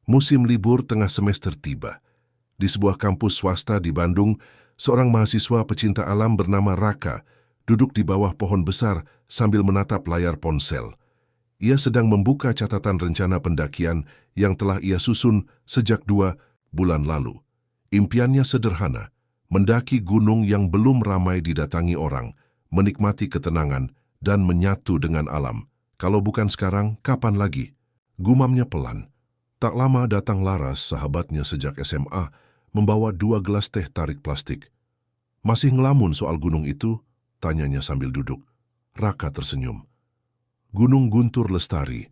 Musim libur tengah semester tiba. Di sebuah kampus swasta di Bandung, seorang mahasiswa pecinta alam bernama Raka duduk di bawah pohon besar sambil menatap layar ponsel. Ia sedang membuka catatan rencana pendakian yang telah ia susun sejak 2 bulan lalu. Impiannya sederhana, mendaki gunung yang belum ramai didatangi orang, menikmati ketenangan, dan menyatu dengan alam. Kalau bukan sekarang, kapan lagi? Gumamnya pelan. Tak lama datang Laras, sahabatnya sejak SMA, membawa 2 gelas teh tarik plastik. "Masih ngelamun soal gunung itu?" tanyanya sambil duduk. Raka tersenyum. Gunung Guntur Lestari.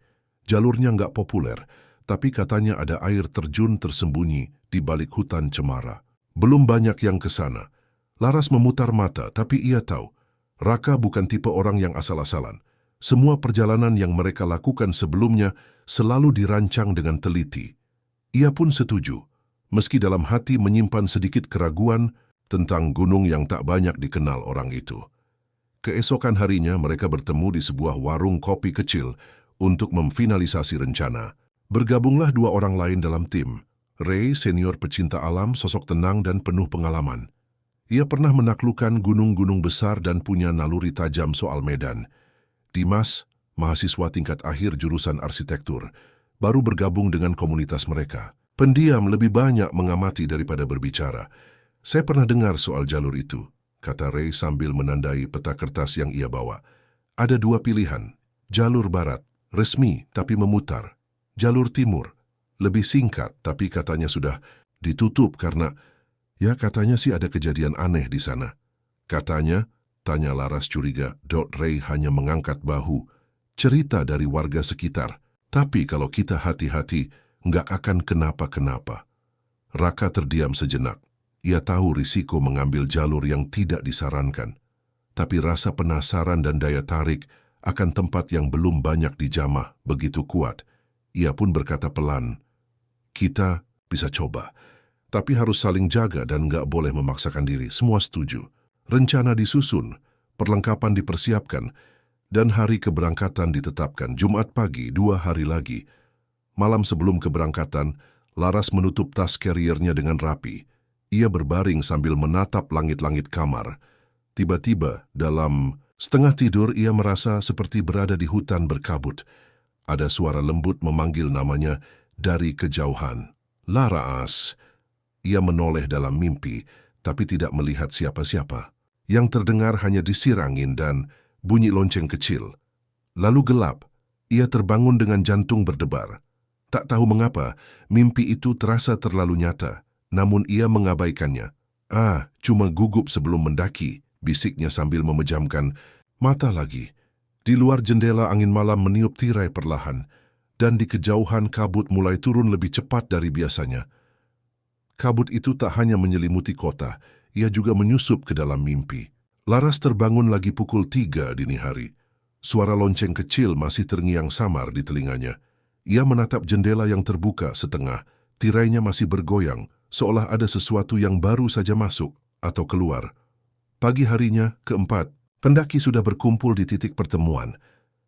Jalurnya nggak populer, tapi katanya ada air terjun tersembunyi di balik hutan cemara. Belum banyak yang ke sana. Laras memutar mata, tapi ia tahu, Raka bukan tipe orang yang asal-asalan. Semua perjalanan yang mereka lakukan sebelumnya selalu dirancang dengan teliti. Ia pun setuju, meski dalam hati menyimpan sedikit keraguan tentang gunung yang tak banyak dikenal orang itu. Keesokan harinya mereka bertemu di sebuah warung kopi kecil untuk memfinalisasi rencana. Bergabunglah 2 orang lain dalam tim. Ray, senior pecinta alam, sosok tenang dan penuh pengalaman. Ia pernah menaklukkan gunung-gunung besar dan punya naluri tajam soal medan. Dimas, mahasiswa tingkat akhir jurusan arsitektur, baru bergabung dengan komunitas mereka. Pendiam, lebih banyak mengamati daripada berbicara. "Saya pernah dengar soal jalur itu," kata Ray sambil menandai peta kertas yang ia bawa. "Ada 2 pilihan, jalur barat, resmi tapi memutar. Jalur timur, lebih singkat tapi katanya sudah ditutup karena, ya katanya sih ada kejadian aneh di sana." "Katanya?" tanya Laras curiga. Ray hanya mengangkat bahu. "Cerita dari warga sekitar, tapi kalau kita hati-hati, nggak akan kenapa-kenapa." Raka terdiam sejenak. Ia tahu risiko mengambil jalur yang tidak disarankan. Tapi rasa penasaran dan daya tarik akan tempat yang belum banyak dijamah begitu kuat. Ia pun berkata pelan, "Kita bisa coba, tapi harus saling jaga dan nggak boleh memaksakan diri." Semua setuju. Rencana disusun, perlengkapan dipersiapkan, dan hari keberangkatan ditetapkan. Jumat pagi, 2 hari lagi. Malam sebelum keberangkatan, Laras menutup tas carrier-nya dengan rapi. Ia berbaring sambil menatap langit-langit kamar. Tiba-tiba, dalam setengah tidur, ia merasa seperti berada di hutan berkabut. Ada suara lembut memanggil namanya dari kejauhan. "Laras!" Ia menoleh dalam mimpi, tapi tidak melihat siapa-siapa. Yang terdengar hanya desir angin dan bunyi lonceng kecil. Lalu gelap. Ia terbangun dengan jantung berdebar. Tak tahu mengapa, mimpi itu terasa terlalu nyata, namun ia mengabaikannya. Cuma gugup sebelum mendaki," bisiknya sambil memejamkan mata lagi. Di luar jendela angin malam meniup tirai perlahan, dan di kejauhan kabut mulai turun lebih cepat dari biasanya. Kabut itu tak hanya menyelimuti kota, ia juga menyusup ke dalam mimpi. Laras terbangun lagi pukul 3 dini hari. Suara lonceng kecil masih terngiang samar di telinganya. Ia menatap jendela yang terbuka setengah, tirainya masih bergoyang, seolah ada sesuatu yang baru saja masuk atau keluar. Pagi harinya, keempat, pendaki sudah berkumpul di titik pertemuan,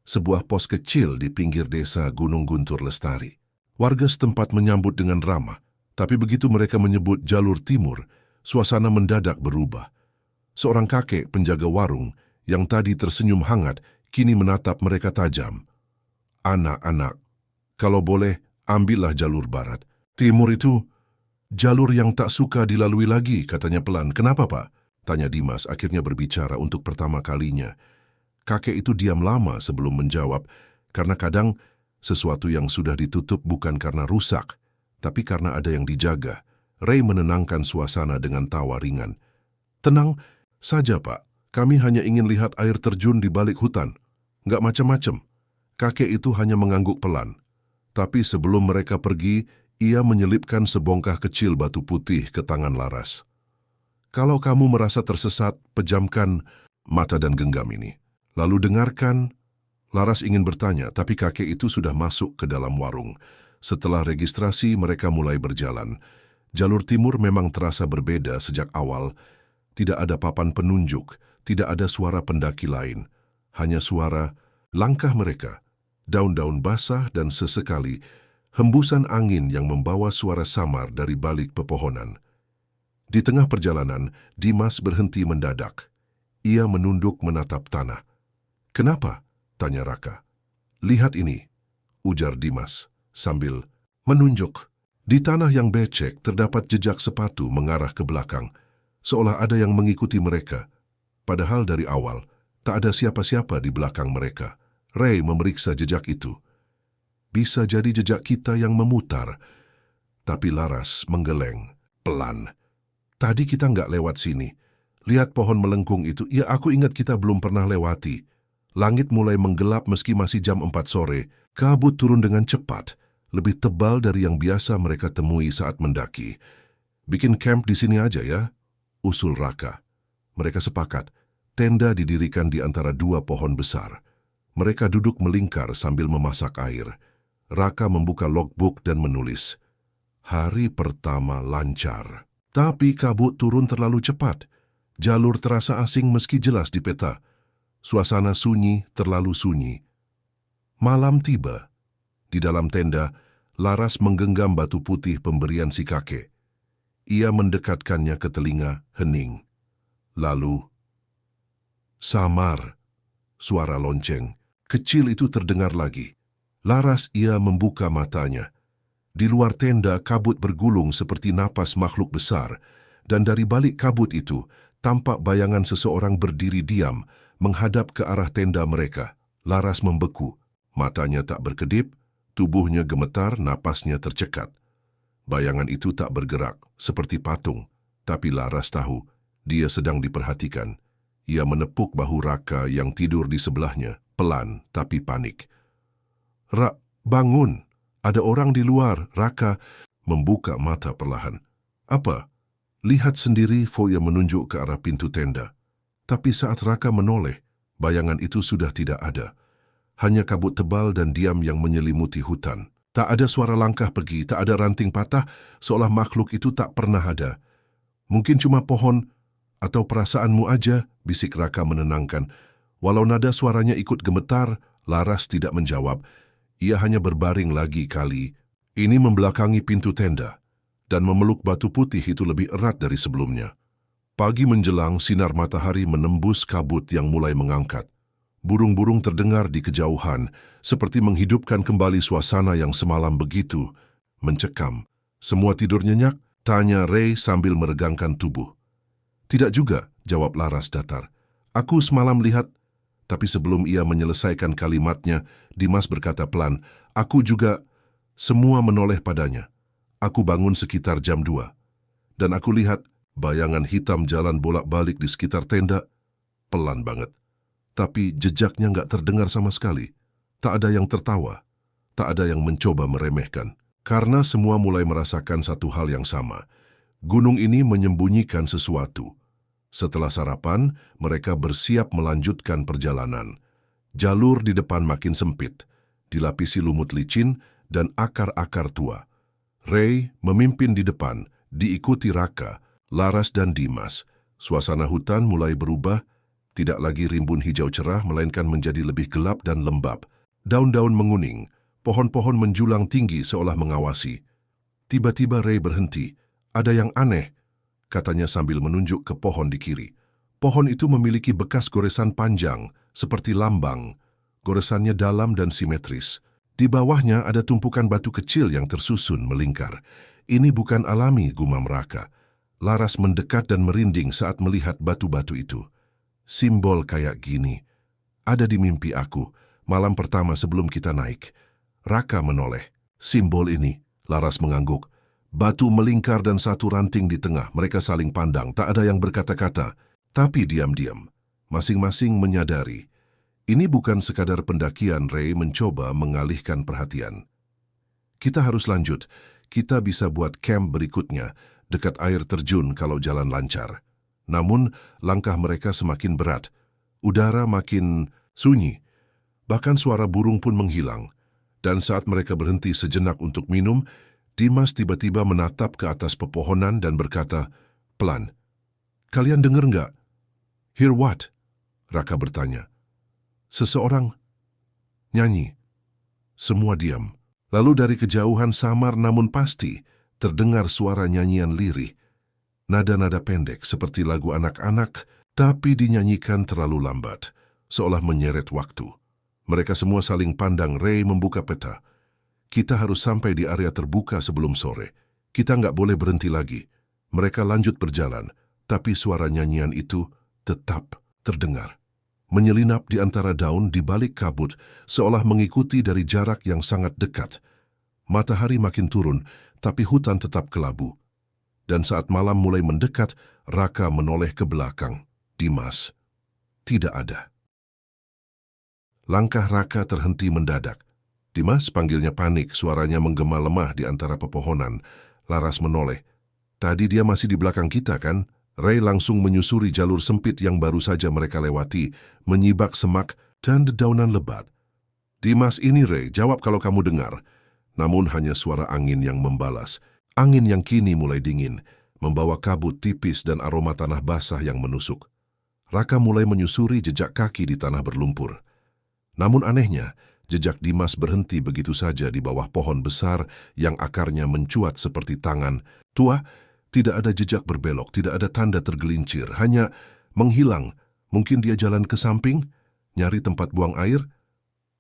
sebuah pos kecil di pinggir desa Gunung Guntur Lestari. Warga setempat menyambut dengan ramah, tapi begitu mereka menyebut jalur timur, suasana mendadak berubah. Seorang kakek penjaga warung yang tadi tersenyum hangat kini menatap mereka tajam. "Anak-anak, kalau boleh ambillah jalur barat. Timur itu jalur yang tak suka dilalui lagi," katanya pelan. "Kenapa, Pak?" tanya Dimas, akhirnya berbicara untuk pertama kalinya. Kakek itu diam lama sebelum menjawab, karena kadang sesuatu yang sudah ditutup bukan karena rusak, tapi karena ada yang dijaga. Ray menenangkan suasana dengan tawa ringan. "Tenang saja, Pak. Kami hanya ingin lihat air terjun di balik hutan. Nggak macam-macam." Kakek itu hanya mengangguk pelan. Tapi sebelum mereka pergi, ia menyelipkan sebongkah kecil batu putih ke tangan Laras. "Kalau kamu merasa tersesat, pejamkan mata dan genggam ini. Lalu dengarkan." Laras ingin bertanya, tapi kakek itu sudah masuk ke dalam warung. Setelah registrasi, mereka mulai berjalan. Jalur timur memang terasa berbeda sejak awal. Tidak ada papan penunjuk, tidak ada suara pendaki lain. Hanya suara langkah mereka, daun-daun basah dan sesekali hembusan angin yang membawa suara samar dari balik pepohonan. Di tengah perjalanan, Dimas berhenti mendadak. Ia menunduk menatap tanah. "Kenapa?" tanya Raka. "Lihat ini," ujar Dimas sambil menunjuk. Di tanah yang becek terdapat jejak sepatu mengarah ke belakang, seolah ada yang mengikuti mereka. Padahal dari awal, tak ada siapa-siapa di belakang mereka. Ray memeriksa jejak itu. "Bisa jadi jejak kita yang memutar." Tapi Laras menggeleng, pelan. "Tadi kita nggak lewat sini. Lihat pohon melengkung itu. Ya, aku ingat kita belum pernah lewati." Langit mulai menggelap meski masih jam 4 sore. Kabut turun dengan cepat, lebih tebal dari yang biasa mereka temui saat mendaki. "Bikin camp di sini aja ya," usul Raka. Mereka sepakat. Tenda didirikan di antara dua pohon besar. Mereka duduk melingkar sambil memasak air. Raka membuka logbook dan menulis, "Hari pertama lancar." Tapi kabut turun terlalu cepat. Jalur terasa asing meski jelas di peta. Suasana sunyi, terlalu sunyi. Malam tiba. Di dalam tenda, Laras menggenggam batu putih pemberian si kakek. Ia mendekatkannya ke telinga, hening. Lalu, samar. Suara lonceng kecil itu terdengar lagi. Laras ia membuka matanya. Di luar tenda, kabut bergulung seperti napas makhluk besar, dan dari balik kabut itu, tampak bayangan seseorang berdiri diam, menghadap ke arah tenda mereka. Laras membeku. Matanya tak berkedip, tubuhnya gemetar, napasnya tercekat. Bayangan itu tak bergerak, seperti patung. Tapi Laras tahu, dia sedang diperhatikan. Ia menepuk bahu Raka yang tidur di sebelahnya, pelan tapi panik. Bangun! Ada orang di luar." Raka membuka mata perlahan. "Apa?" "Lihat sendiri," Foya menunjuk ke arah pintu tenda. Tapi saat Raka menoleh, bayangan itu sudah tidak ada. Hanya kabut tebal dan diam yang menyelimuti hutan. Tak ada suara langkah pergi, tak ada ranting patah, seolah makhluk itu tak pernah ada. "Mungkin cuma pohon atau perasaanmu aja," bisik Raka menenangkan. Walau nada suaranya ikut gemetar, Laras tidak menjawab. Ia hanya berbaring lagi kali ini membelakangi pintu tenda dan memeluk batu putih itu lebih erat dari sebelumnya. Pagi menjelang, sinar matahari menembus kabut yang mulai mengangkat. Burung-burung terdengar di kejauhan, seperti menghidupkan kembali suasana yang semalam begitu mencekam. "Semua tidur nyenyak?" tanya Ray sambil meregangkan tubuh. "Tidak juga," jawab Laras datar. "Aku semalam lihat." Tapi sebelum ia menyelesaikan kalimatnya, Dimas berkata pelan, "Aku juga." Semua menoleh padanya. "Aku bangun sekitar jam 2. Dan aku lihat bayangan hitam jalan bolak-balik di sekitar tenda. Pelan banget. Tapi jejaknya nggak terdengar sama sekali. Tak ada yang tertawa. Tak ada yang mencoba meremehkan. Karena semua mulai merasakan satu hal yang sama. Gunung ini menyembunyikan sesuatu. Setelah sarapan, mereka bersiap melanjutkan perjalanan. Jalur di depan makin sempit, dilapisi lumut licin dan akar-akar tua. Ray memimpin di depan, diikuti Raka, Laras dan Dimas. Suasana hutan mulai berubah, tidak lagi rimbun hijau cerah, melainkan menjadi lebih gelap dan lembab. Daun-daun menguning, pohon-pohon menjulang tinggi seolah mengawasi. Tiba-tiba Ray berhenti. "Ada yang aneh," katanya sambil menunjuk ke pohon di kiri. Pohon itu memiliki bekas goresan panjang, seperti lambang. Goresannya dalam dan simetris. Di bawahnya ada tumpukan batu kecil yang tersusun melingkar. "Ini bukan alami," gumam Raka. Laras mendekat dan merinding saat melihat batu-batu itu. "Simbol kayak gini ada di mimpi aku, malam pertama sebelum kita naik." Raka menoleh. "Simbol ini," Laras mengangguk. Batu melingkar dan satu ranting di tengah. Mereka saling pandang, tak ada yang berkata-kata. Tapi diam-diam, masing-masing menyadari. Ini bukan sekadar pendakian. Ray mencoba mengalihkan perhatian. "Kita harus lanjut. Kita bisa buat camp berikutnya, dekat air terjun kalau jalan lancar." Namun, langkah mereka semakin berat. Udara makin sunyi. Bahkan suara burung pun menghilang. Dan saat mereka berhenti sejenak untuk minum, Dimas tiba-tiba menatap ke atas pepohonan dan berkata, pelan, "Kalian dengar nggak?" "Hear what?" Raka bertanya. "Seseorang nyanyi." Semua diam. Lalu dari kejauhan samar namun pasti, terdengar suara nyanyian lirih. Nada-nada pendek seperti lagu anak-anak, tapi dinyanyikan terlalu lambat, seolah menyeret waktu. Mereka semua saling pandang. Ray membuka peta. Kita harus sampai di area terbuka sebelum sore. Kita nggak boleh berhenti lagi. Mereka lanjut berjalan, tapi suara nyanyian itu tetap terdengar. Menyelinap di antara daun di balik kabut, seolah mengikuti dari jarak yang sangat dekat. Matahari makin turun, tapi hutan tetap kelabu. Dan saat malam mulai mendekat, Raka menoleh ke belakang. Dimas tidak ada. Langkah Raka terhenti mendadak. Dimas, panggilnya panik, suaranya menggema lemah di antara pepohonan. Laras menoleh. Tadi dia masih di belakang kita, kan? Ray langsung menyusuri jalur sempit yang baru saja mereka lewati, menyibak semak dan dedaunan lebat. Dimas, ini Ray, jawab kalau kamu dengar. Namun hanya suara angin yang membalas. Angin yang kini mulai dingin, membawa kabut tipis dan aroma tanah basah yang menusuk. Raka mulai menyusuri jejak kaki di tanah berlumpur. Namun anehnya, jejak Dimas berhenti begitu saja di bawah pohon besar yang akarnya mencuat seperti tangan. Tua, tidak ada jejak berbelok, tidak ada tanda tergelincir, hanya menghilang. Mungkin dia jalan ke samping, nyari tempat buang air.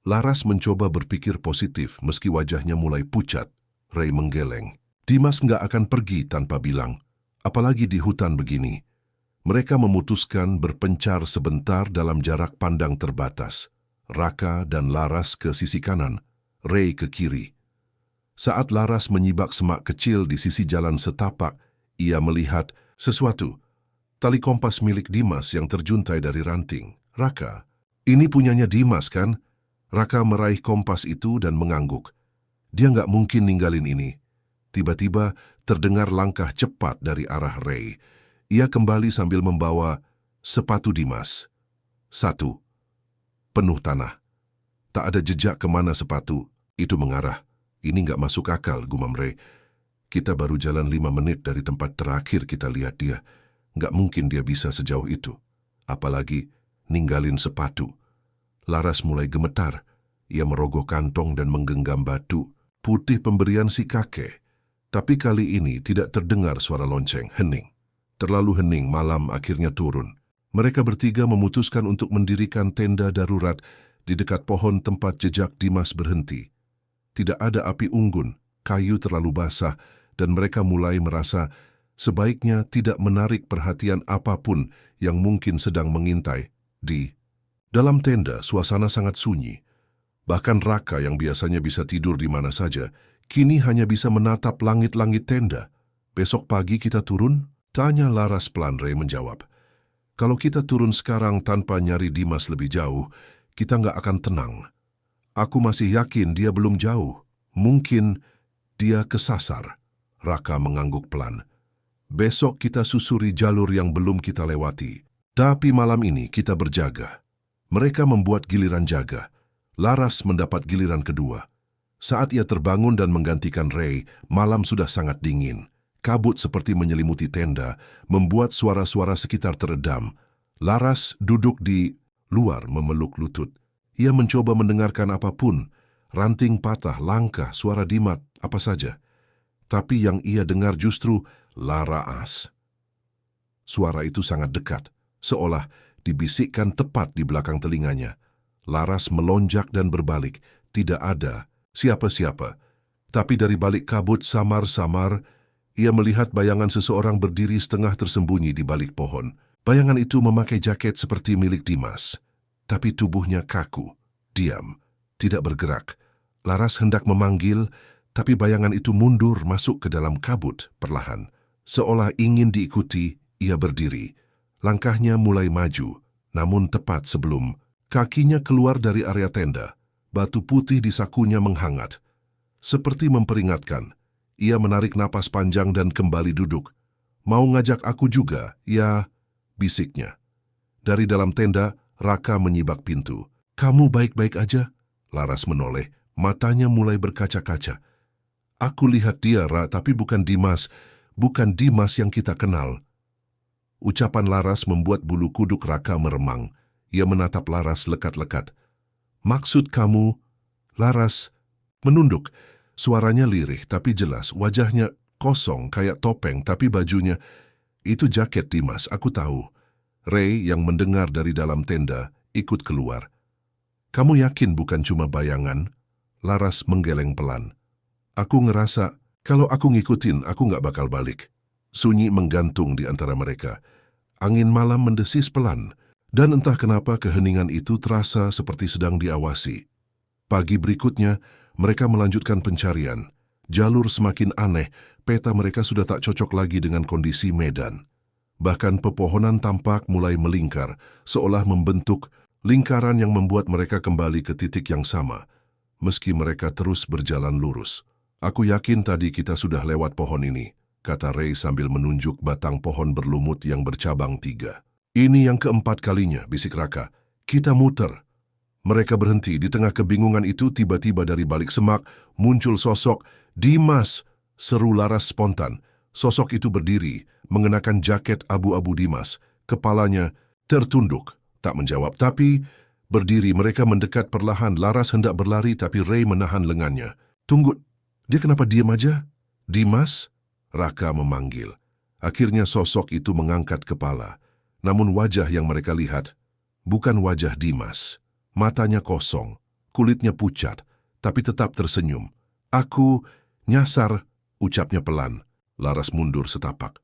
Laras mencoba berpikir positif meski wajahnya mulai pucat. Ray menggeleng. Dimas nggak akan pergi tanpa bilang, apalagi di hutan begini. Mereka memutuskan berpencar sebentar dalam jarak pandang terbatas. Raka dan Laras ke sisi kanan, Ray ke kiri. Saat Laras menyibak semak kecil di sisi jalan setapak, ia melihat sesuatu. Tali kompas milik Dimas yang terjuntai dari ranting. Raka, ini punyanya Dimas, kan? Raka meraih kompas itu dan mengangguk. Dia nggak mungkin ninggalin ini. Tiba-tiba terdengar langkah cepat dari arah Ray. Ia kembali sambil membawa sepatu Dimas. 1. Penuh tanah. Tak ada jejak kemana sepatu itu mengarah. Ini nggak masuk akal, gumam Ray. Kita baru jalan 5 menit dari tempat terakhir kita lihat dia. Nggak mungkin dia bisa sejauh itu. Apalagi ninggalin sepatu. Laras mulai gemetar. Ia merogoh kantong dan menggenggam batu putih pemberian si kakek. Tapi kali ini tidak terdengar suara lonceng. Hening. Terlalu hening, malam akhirnya turun. Mereka bertiga memutuskan untuk mendirikan tenda darurat di dekat pohon tempat jejak Dimas berhenti. Tidak ada api unggun, kayu terlalu basah, dan mereka mulai merasa sebaiknya tidak menarik perhatian apapun yang mungkin sedang mengintai. Di dalam tenda, suasana sangat sunyi. Bahkan Raka yang biasanya bisa tidur di mana saja, kini hanya bisa menatap langit-langit tenda. Besok pagi kita turun? Tanya Laras pelan. Ray menjawab. Kalau kita turun sekarang tanpa nyari Dimas lebih jauh, kita nggak akan tenang. Aku masih yakin dia belum jauh. Mungkin dia kesasar. Raka mengangguk pelan. Besok kita susuri jalur yang belum kita lewati. Tapi malam ini kita berjaga. Mereka membuat giliran jaga. Laras mendapat giliran kedua. Saat ia terbangun dan menggantikan Ray, malam sudah sangat dingin. Kabut seperti menyelimuti tenda, membuat suara-suara sekitar teredam. Laras duduk di luar memeluk lutut. Ia mencoba mendengarkan apapun, ranting patah, langkah, suara Dimas, apa saja. Tapi yang ia dengar justru Laras. Suara itu sangat dekat, seolah dibisikkan tepat di belakang telinganya. Laras melonjak dan berbalik, tidak ada siapa-siapa. Tapi dari balik kabut samar-samar, ia melihat bayangan seseorang berdiri setengah tersembunyi di balik pohon. Bayangan itu memakai jaket seperti milik Dimas. Tapi tubuhnya kaku, diam, tidak bergerak. Laras hendak memanggil, tapi bayangan itu mundur masuk ke dalam kabut perlahan. Seolah ingin diikuti, ia berdiri. Langkahnya mulai maju, namun tepat sebelum kakinya keluar dari area tenda. Batu putih di sakunya menghangat. Seperti memperingatkan, ia menarik napas panjang dan kembali duduk. Mau ngajak aku juga, ya, bisiknya. Dari dalam tenda, Raka menyibak pintu. Kamu baik-baik aja? Laras menoleh, matanya mulai berkaca-kaca. Aku lihat dia, Ra, tapi bukan Dimas. Bukan Dimas yang kita kenal. Ucapan Laras membuat bulu kuduk Raka meremang. Ia menatap Laras lekat-lekat. Maksud kamu? Laras menunduk. Suaranya lirih tapi jelas, wajahnya kosong kayak topeng tapi bajunya, itu jaket Dimas, aku tahu. Ray yang mendengar dari dalam tenda ikut keluar. Kamu yakin bukan cuma bayangan? Laras menggeleng pelan. Aku ngerasa kalau aku ngikutin aku nggak bakal balik. Sunyi menggantung di antara mereka. Angin malam mendesis pelan dan entah kenapa keheningan itu terasa seperti sedang diawasi. Pagi berikutnya mereka melanjutkan pencarian. Jalur semakin aneh, peta mereka sudah tak cocok lagi dengan kondisi medan. Bahkan pepohonan tampak mulai melingkar, seolah membentuk lingkaran yang membuat mereka kembali ke titik yang sama, meski mereka terus berjalan lurus. Aku yakin tadi kita sudah lewat pohon ini, kata Ray sambil menunjuk batang pohon berlumut yang bercabang 3. Ini yang keempat kalinya, bisik Raka. Kita muter. Mereka berhenti. Di tengah kebingungan itu, tiba-tiba dari balik semak muncul sosok Dimas, seru Laras spontan. Sosok itu berdiri, mengenakan jaket abu-abu Dimas. Kepalanya tertunduk, tak menjawab, tapi berdiri. Mereka mendekat perlahan. Laras hendak berlari, tapi Ray menahan lengannya. Tunggu, dia kenapa diam aja? Dimas? Raka memanggil. Akhirnya sosok itu mengangkat kepala. Namun wajah yang mereka lihat bukan wajah Dimas. Matanya kosong, kulitnya pucat, tapi tetap tersenyum. Aku nyasar, ucapnya pelan. Laras mundur setapak.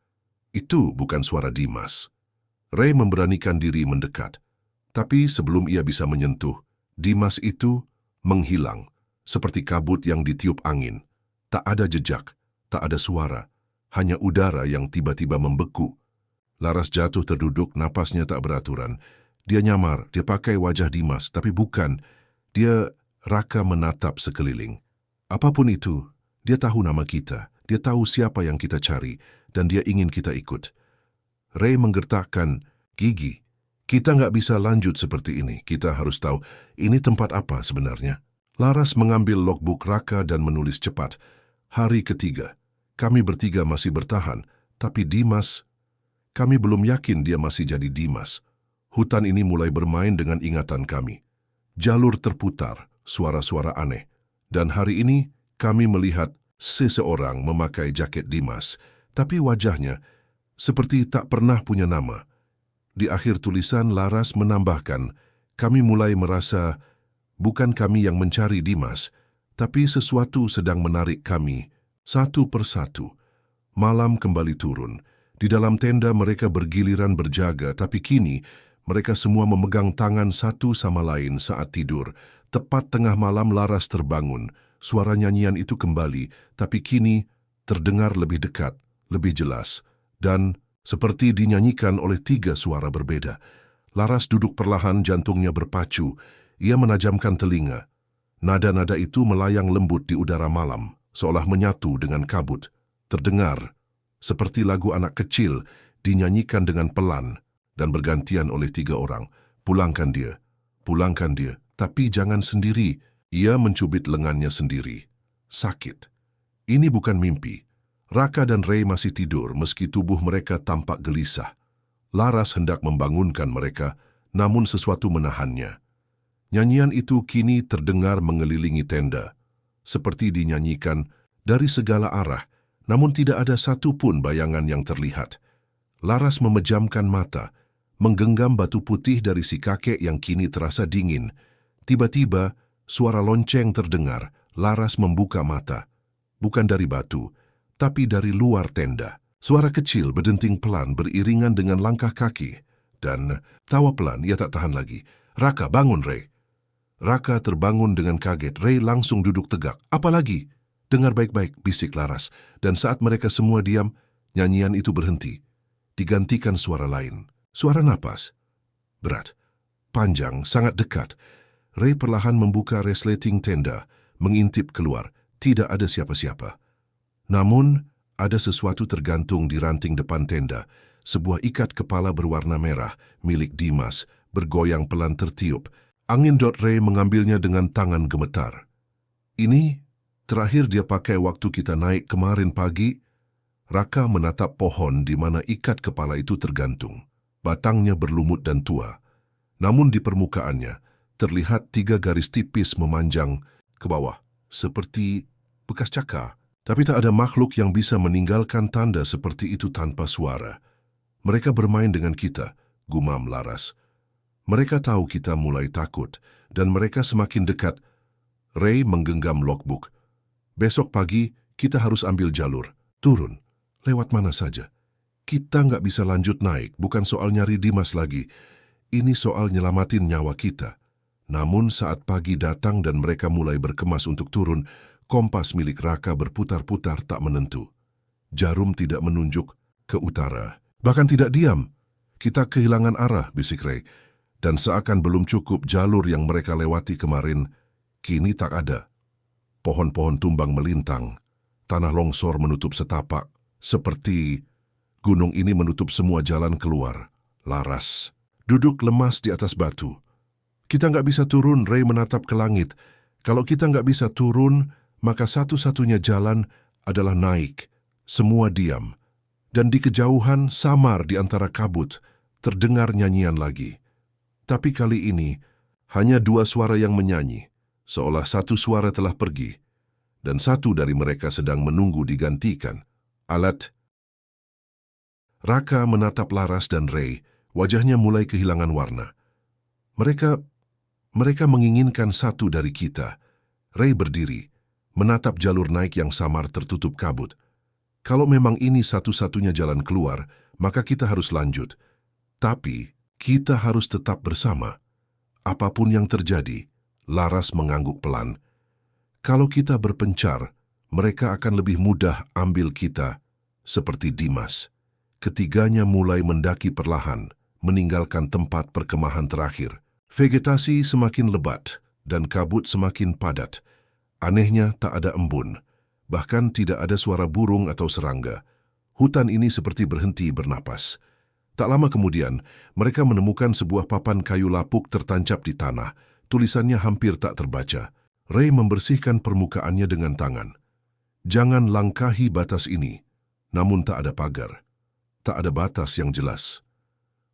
Itu bukan suara Dimas. Ray memberanikan diri mendekat. Tapi sebelum ia bisa menyentuh, Dimas itu menghilang, seperti kabut yang ditiup angin. Tak ada jejak, tak ada suara, hanya udara yang tiba-tiba membeku. Laras jatuh terduduk, napasnya tak beraturan. Dia nyamar, dia pakai wajah Dimas, tapi bukan. Dia Raka menatap sekeliling. Apapun itu, dia tahu nama kita. Dia tahu siapa yang kita cari, dan dia ingin kita ikut. Ray menggertakkan gigi. Kita nggak bisa lanjut seperti ini. Kita harus tahu, ini tempat apa sebenarnya. Laras mengambil logbook Raka dan menulis cepat. Hari ketiga. Kami bertiga masih bertahan, tapi Dimas, kami belum yakin dia masih jadi Dimas. Hutan ini mulai bermain dengan ingatan kami. Jalur terputar, suara-suara aneh. Dan hari ini kami melihat seseorang memakai jaket Dimas, tapi wajahnya seperti tak pernah punya nama. Di akhir tulisan Laras menambahkan, kami mulai merasa bukan kami yang mencari Dimas, tapi sesuatu sedang menarik kami satu persatu. Malam kembali turun. Di dalam tenda mereka bergiliran berjaga, tapi kini mereka semua memegang tangan satu sama lain saat tidur. Tepat tengah malam Laras terbangun. Suara nyanyian itu kembali, tapi kini terdengar lebih dekat, lebih jelas, dan seperti dinyanyikan oleh 3 suara berbeda. Laras duduk perlahan, jantungnya berpacu. Ia menajamkan telinga. Nada-nada itu melayang lembut di udara malam, seolah menyatu dengan kabut. Terdengar seperti lagu anak kecil, dinyanyikan dengan pelan dan bergantian oleh 3 orang. Pulangkan dia, tapi jangan sendiri. Ia mencubit lengannya sendiri. Sakit. Ini bukan mimpi. Raka dan Ray masih tidur meski tubuh mereka tampak gelisah. Laras hendak membangunkan mereka, namun sesuatu menahannya. Nyanyian itu kini terdengar mengelilingi tenda, seperti dinyanyikan dari segala arah, namun tidak ada satu pun bayangan yang terlihat. Laras memejamkan mata, menggenggam batu putih dari si kakek yang kini terasa dingin. Tiba-tiba, suara lonceng terdengar. Laras membuka mata. Bukan dari batu, tapi dari luar tenda. Suara kecil berdenting pelan beriringan dengan langkah kaki. Dan tawa pelan, ia tak tahan lagi. Raka, bangun, Ray. Raka terbangun dengan kaget. Ray langsung duduk tegak. Apa lagi? Dengar baik-baik, bisik Laras. Dan saat mereka semua diam, nyanyian itu berhenti. Digantikan suara lain. Suara napas. Berat. Panjang, sangat dekat. Ray perlahan membuka resleting tenda, mengintip keluar. Tidak ada siapa-siapa. Namun, ada sesuatu tergantung di ranting depan tenda. Sebuah ikat kepala berwarna merah, milik Dimas, bergoyang pelan tertiup. Angin. Ray mengambilnya dengan tangan gemetar. Ini terakhir dia pakai waktu kita naik kemarin pagi. Raka menatap pohon di mana ikat kepala itu tergantung. Batangnya berlumut dan tua. Namun di permukaannya, terlihat 3 garis tipis memanjang ke bawah, seperti bekas cakar. Tapi tak ada makhluk yang bisa meninggalkan tanda seperti itu tanpa suara. Mereka bermain dengan kita, gumam Laras. Mereka tahu kita mulai takut, dan mereka semakin dekat. Ray menggenggam logbook. Besok pagi, kita harus ambil jalur. Turun. Lewat mana saja. Kita nggak bisa lanjut naik, bukan soal nyari Dimas lagi. Ini soal nyelamatin nyawa kita. Namun saat pagi datang dan mereka mulai berkemas untuk turun, kompas milik Raka berputar-putar tak menentu. Jarum tidak menunjuk ke utara. Bahkan tidak diam. Kita kehilangan arah, bisik Ray. Dan seakan belum cukup jalur yang mereka lewati kemarin, kini tak ada. Pohon-pohon tumbang melintang. Tanah longsor menutup setapak. Seperti gunung ini menutup semua jalan keluar. Laras duduk lemas di atas batu. Kita nggak bisa turun, Ray menatap ke langit. Kalau kita nggak bisa turun, maka satu-satunya jalan adalah naik. Semua diam. Dan di kejauhan, samar di antara kabut, terdengar nyanyian lagi. Tapi kali ini, hanya dua suara yang menyanyi, seolah satu suara telah pergi, dan satu dari mereka sedang menunggu digantikan. Alat. Raka menatap Laras dan Ray, wajahnya mulai kehilangan warna. Mereka menginginkan satu dari kita. Ray berdiri, menatap jalur naik yang samar tertutup kabut. Kalau memang ini satu-satunya jalan keluar, maka kita harus lanjut. Tapi kita harus tetap bersama. Apapun yang terjadi, Laras mengangguk pelan. Kalau kita berpencar, mereka akan lebih mudah ambil kita, seperti Dimas. Ketiganya mulai mendaki perlahan, meninggalkan tempat perkemahan terakhir. Vegetasi semakin lebat, dan kabut semakin padat. Anehnya tak ada embun, bahkan tidak ada suara burung atau serangga. Hutan ini seperti berhenti bernapas. Tak lama kemudian, mereka menemukan sebuah papan kayu lapuk tertancap di tanah. Tulisannya hampir tak terbaca. Ray membersihkan permukaannya dengan tangan. Jangan langkahi batas ini. Namun tak ada pagar. Tak ada batas yang jelas.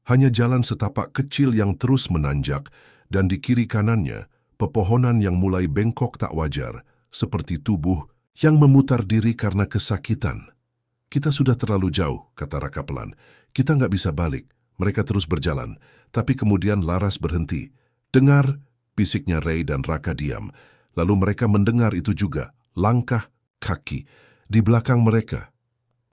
Hanya jalan setapak kecil yang terus menanjak, dan di kiri kanannya, pepohonan yang mulai bengkok tak wajar, seperti tubuh yang memutar diri karena kesakitan. Kita sudah terlalu jauh, kata Raka pelan. Kita nggak bisa balik. Mereka terus berjalan, tapi kemudian Laras berhenti. Dengar, bisiknya Ray dan Raka diam. Lalu mereka mendengar itu juga, langkah kaki di belakang mereka.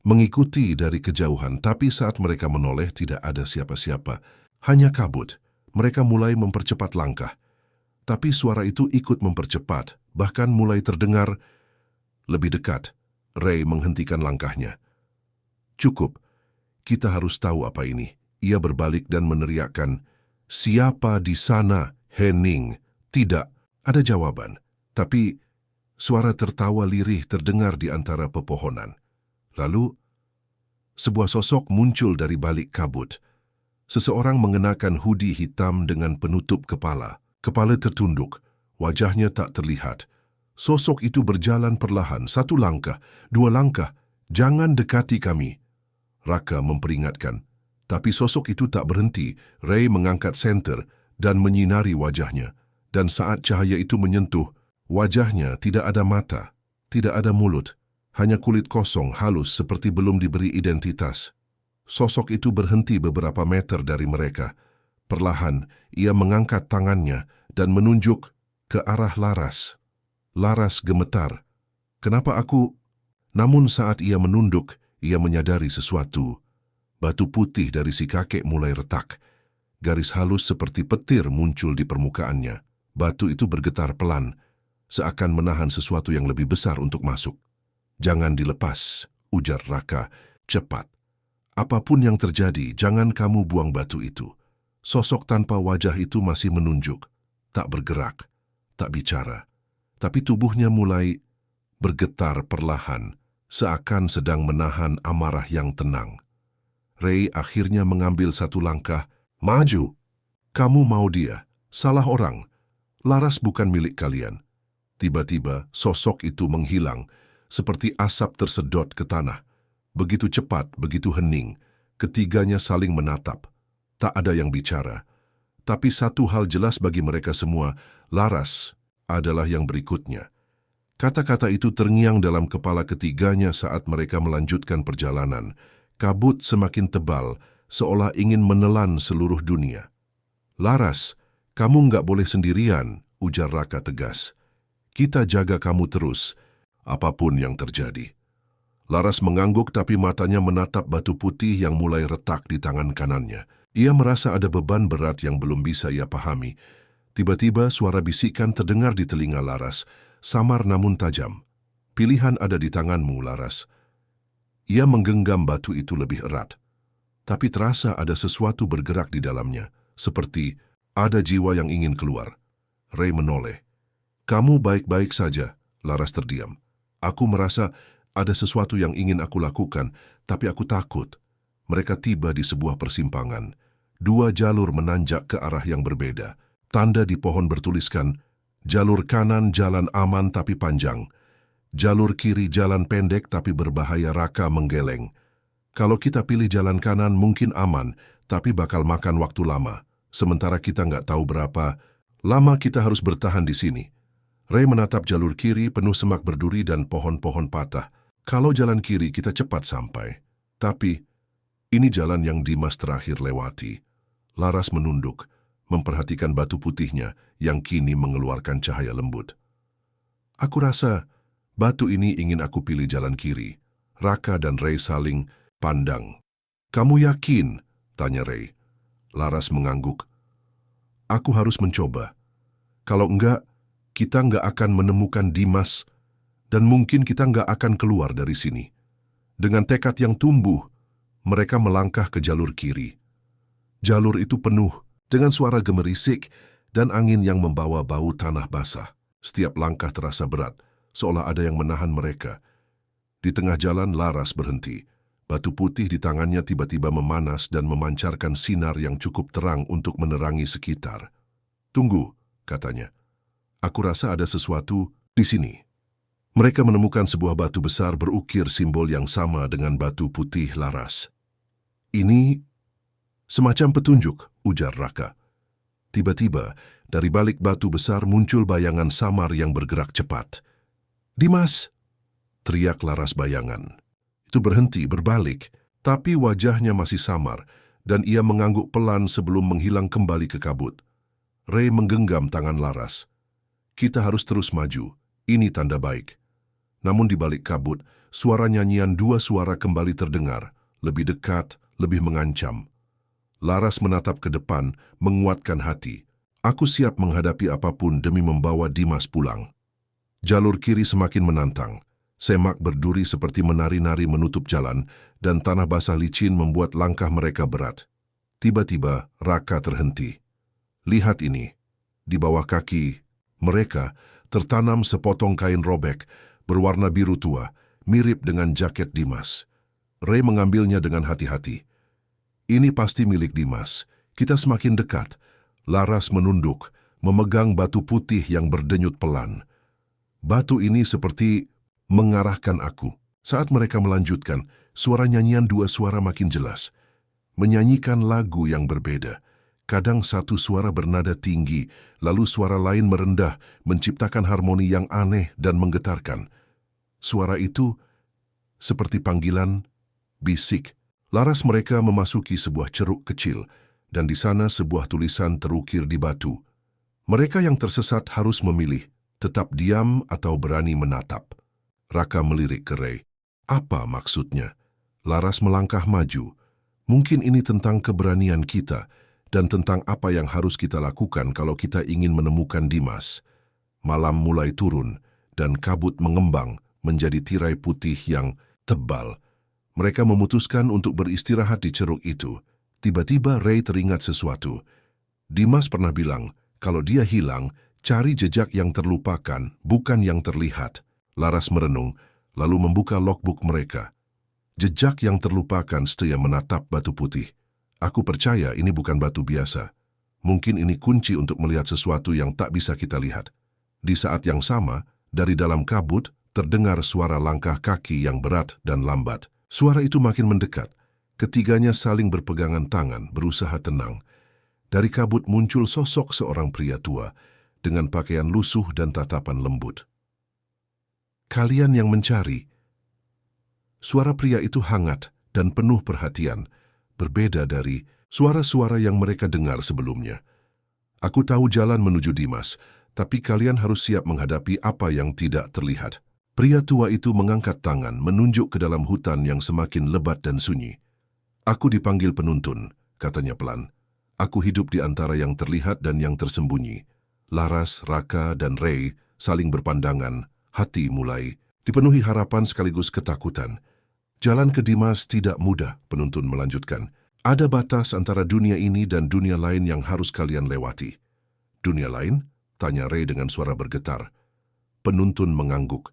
Mengikuti dari kejauhan, tapi saat mereka menoleh tidak ada siapa-siapa. Hanya kabut. Mereka mulai mempercepat langkah. Tapi suara itu ikut mempercepat, bahkan mulai terdengar lebih dekat. Ray menghentikan langkahnya. Cukup. Kita harus tahu apa ini. Ia berbalik dan meneriakkan, "Siapa di sana, Henning?" Tidak ada jawaban. Tapi suara tertawa lirih terdengar di antara pepohonan. Lalu, sebuah sosok muncul dari balik kabut. Seseorang mengenakan hoodie hitam dengan penutup kepala. Kepala tertunduk, wajahnya tak terlihat. Sosok itu berjalan perlahan, satu langkah, dua langkah. "Jangan dekati kami," Raka memperingatkan. Tapi sosok itu tak berhenti. Ray mengangkat senter dan menyinari wajahnya. Dan saat cahaya itu menyentuh, wajahnya tidak ada mata, tidak ada mulut. Hanya kulit kosong, halus seperti belum diberi identitas. Sosok itu berhenti beberapa meter dari mereka. Perlahan, ia mengangkat tangannya dan menunjuk ke arah Laras. Laras gemetar. "Kenapa aku?" Namun saat ia menunduk, ia menyadari sesuatu. Batu putih dari si kakek mulai retak. Garis halus seperti petir muncul di permukaannya. Batu itu bergetar pelan, seakan menahan sesuatu yang lebih besar untuk masuk. "Jangan dilepas," ujar Raka, "cepat. Apapun yang terjadi, jangan kamu buang batu itu." Sosok tanpa wajah itu masih menunjuk, tak bergerak, tak bicara. Tapi tubuhnya mulai bergetar perlahan, seakan sedang menahan amarah yang tenang. Ray akhirnya mengambil satu langkah. "Maju! Kamu mau dia. Salah orang. Laras bukan milik kalian." Tiba-tiba sosok itu menghilang, seperti asap tersedot ke tanah. Begitu cepat, begitu hening. Ketiganya saling menatap. Tak ada yang bicara. Tapi satu hal jelas bagi mereka semua, Laras adalah yang berikutnya. Kata-kata itu terngiang dalam kepala ketiganya saat mereka melanjutkan perjalanan. Kabut semakin tebal, seolah ingin menelan seluruh dunia. "Laras, kamu nggak boleh sendirian," ujar Raka tegas. "Kita jaga kamu terus, apapun yang terjadi." Laras mengangguk tapi matanya menatap batu putih yang mulai retak di tangan kanannya. Ia merasa ada beban berat yang belum bisa ia pahami. Tiba-tiba suara bisikan terdengar di telinga Laras, samar namun tajam. "Pilihan ada di tanganmu, Laras." Ia menggenggam batu itu lebih erat. Tapi terasa ada sesuatu bergerak di dalamnya, seperti ada jiwa yang ingin keluar. Ray menoleh. "Kamu baik-baik saja," Laras terdiam. "Aku merasa ada sesuatu yang ingin aku lakukan, tapi aku takut." Mereka tiba di sebuah persimpangan. 2 jalur menanjak ke arah yang berbeda. Tanda di pohon bertuliskan, "Jalur kanan jalan aman tapi panjang. Jalur kiri jalan pendek tapi berbahaya." Raka menggeleng. "Kalau kita pilih jalan kanan mungkin aman, tapi bakal makan waktu lama. Sementara kita nggak tahu berapa lama kita harus bertahan di sini." Ray menatap jalur kiri penuh semak berduri dan pohon-pohon patah. "Kalau jalan kiri kita cepat sampai. Tapi ini jalan yang Dimas terakhir lewati." Laras menunduk, memperhatikan batu putihnya yang kini mengeluarkan cahaya lembut. "Aku rasa batu ini ingin aku pilih jalan kiri." Raka dan Ray saling pandang. "Kamu yakin?" tanya Ray. Laras mengangguk. "Aku harus mencoba. Kalau enggak, kita enggak akan menemukan Dimas dan mungkin kita enggak akan keluar dari sini." Dengan tekad yang tumbuh, mereka melangkah ke jalur kiri. Jalur itu penuh dengan suara gemerisik dan angin yang membawa bau tanah basah. Setiap langkah terasa berat, seolah ada yang menahan mereka. Di tengah jalan, Laras berhenti. Batu putih di tangannya tiba-tiba memanas dan memancarkan sinar yang cukup terang untuk menerangi sekitar. "Tunggu," katanya. "Aku rasa ada sesuatu di sini." Mereka menemukan sebuah batu besar berukir simbol yang sama dengan batu putih Laras. "Ini semacam petunjuk," ujar Raka. Tiba-tiba, dari balik batu besar muncul bayangan samar yang bergerak cepat. "Dimas!" teriak Laras bayangan. Itu berhenti berbalik, tapi wajahnya masih samar, dan ia mengangguk pelan sebelum menghilang kembali ke kabut. Ray menggenggam tangan Laras. "Kita harus terus maju, ini tanda baik." Namun di balik kabut, suara nyanyian 2 suara kembali terdengar, lebih dekat, lebih mengancam. Laras menatap ke depan, menguatkan hati. "Aku siap menghadapi apapun demi membawa Dimas pulang." Jalur kiri semakin menantang. Semak berduri seperti menari-nari menutup jalan, dan tanah basah licin membuat langkah mereka berat. Tiba-tiba, Raka terhenti. "Lihat ini." Di bawah kaki mereka tertanam sepotong kain robek berwarna biru tua, mirip dengan jaket Dimas. Ray mengambilnya dengan hati-hati. "Ini pasti milik Dimas. Kita semakin dekat." Laras menunduk, memegang batu putih yang berdenyut pelan. Batu ini seperti mengarahkan aku. Saat mereka melanjutkan, suara nyanyian 2 suara makin jelas. Menyanyikan lagu yang berbeda. Kadang satu suara bernada tinggi, lalu suara lain merendah, menciptakan harmoni yang aneh dan menggetarkan. Suara itu seperti panggilan, bisik. Laras mereka memasuki sebuah ceruk kecil, dan di sana sebuah tulisan terukir di batu. Mereka yang tersesat harus memilih, tetap diam atau berani menatap. Raka melirik ke Ray. "Apa maksudnya?" Laras melangkah maju. "Mungkin ini tentang keberanian kita, dan tentang apa yang harus kita lakukan kalau kita ingin menemukan Dimas." Malam mulai turun, dan kabut mengembang menjadi tirai putih yang tebal. Mereka memutuskan untuk beristirahat di ceruk itu. Tiba-tiba Ray teringat sesuatu. Dimas pernah bilang, kalau dia hilang, cari jejak yang terlupakan, bukan yang terlihat. Laras merenung, lalu membuka logbook mereka. Jejak yang terlupakan. Setia menatap batu putih. "Aku percaya ini bukan batu biasa. Mungkin ini kunci untuk melihat sesuatu yang tak bisa kita lihat." Di saat yang sama, dari dalam kabut, terdengar suara langkah kaki yang berat dan lambat. Suara itu makin mendekat. Ketiganya saling berpegangan tangan, berusaha tenang. Dari kabut muncul sosok seorang pria tua, dengan pakaian lusuh dan tatapan lembut. Kalian yang mencari. Suara pria itu hangat dan penuh perhatian, berbeda dari suara-suara yang mereka dengar sebelumnya. Aku tahu jalan menuju Dimas, tapi kalian harus siap menghadapi apa yang tidak terlihat. Pria tua itu mengangkat tangan menunjuk ke dalam hutan yang semakin lebat dan sunyi. Aku dipanggil penuntun, katanya pelan. Aku hidup di antara yang terlihat dan yang tersembunyi. Laras, Raka, dan Ray saling berpandangan, hati mulai dipenuhi harapan sekaligus ketakutan. Jalan ke Dimas tidak mudah, penuntun melanjutkan. Ada batas antara dunia ini dan dunia lain yang harus kalian lewati. Dunia lain? Tanya Ray dengan suara bergetar. Penuntun mengangguk.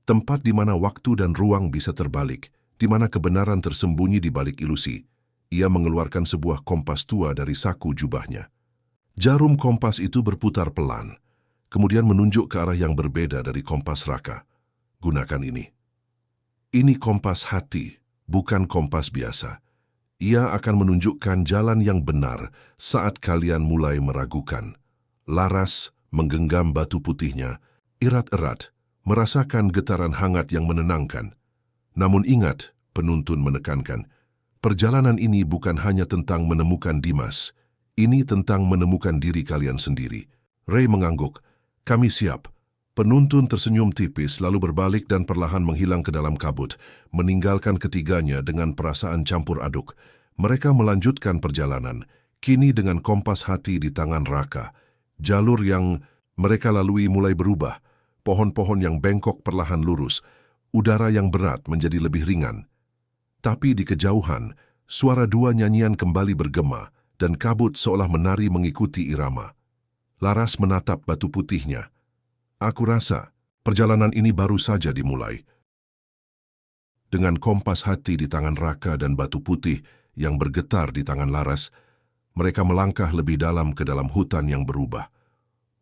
Tempat di mana waktu dan ruang bisa terbalik, di mana kebenaran tersembunyi di balik ilusi. Ia mengeluarkan sebuah kompas tua dari saku jubahnya. Jarum kompas itu berputar pelan, kemudian menunjuk ke arah yang berbeda dari kompas Raka. Gunakan ini. Ini kompas hati, bukan kompas biasa. Ia akan menunjukkan jalan yang benar saat kalian mulai meragukan. Laras menggenggam batu putihnya, erat-erat, merasakan getaran hangat yang menenangkan. Namun ingat, penuntun menekankan, perjalanan ini bukan hanya tentang menemukan Dimas, ini tentang menemukan diri kalian sendiri. Ray mengangguk, kami siap. Penuntun tersenyum tipis lalu berbalik dan perlahan menghilang ke dalam kabut, meninggalkan ketiganya dengan perasaan campur aduk. Mereka melanjutkan perjalanan, kini dengan kompas hati di tangan Raka. Jalur yang mereka lalui mulai berubah, pohon-pohon yang bengkok perlahan lurus, udara yang berat menjadi lebih ringan. Tapi di kejauhan, suara dua nyanyian kembali bergema, dan kabut seolah menari mengikuti irama. Laras menatap batu putihnya. Aku rasa perjalanan ini baru saja dimulai. Dengan kompas hati di tangan Raka dan batu putih yang bergetar di tangan Laras, mereka melangkah lebih dalam ke dalam hutan yang berubah.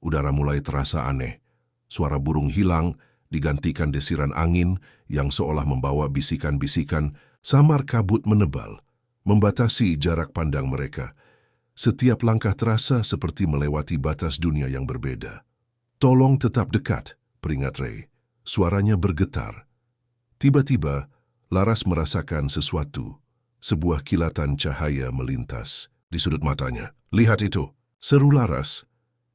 Udara mulai terasa aneh. Suara burung hilang, digantikan desiran angin yang seolah membawa bisikan-bisikan. Samar kabut menebal, membatasi jarak pandang mereka. Setiap langkah terasa seperti melewati batas dunia yang berbeda. Tolong tetap dekat, peringat Ray. Suaranya bergetar. Tiba-tiba, Laras merasakan sesuatu. Sebuah kilatan cahaya melintas di sudut matanya. Lihat itu, seru Laras.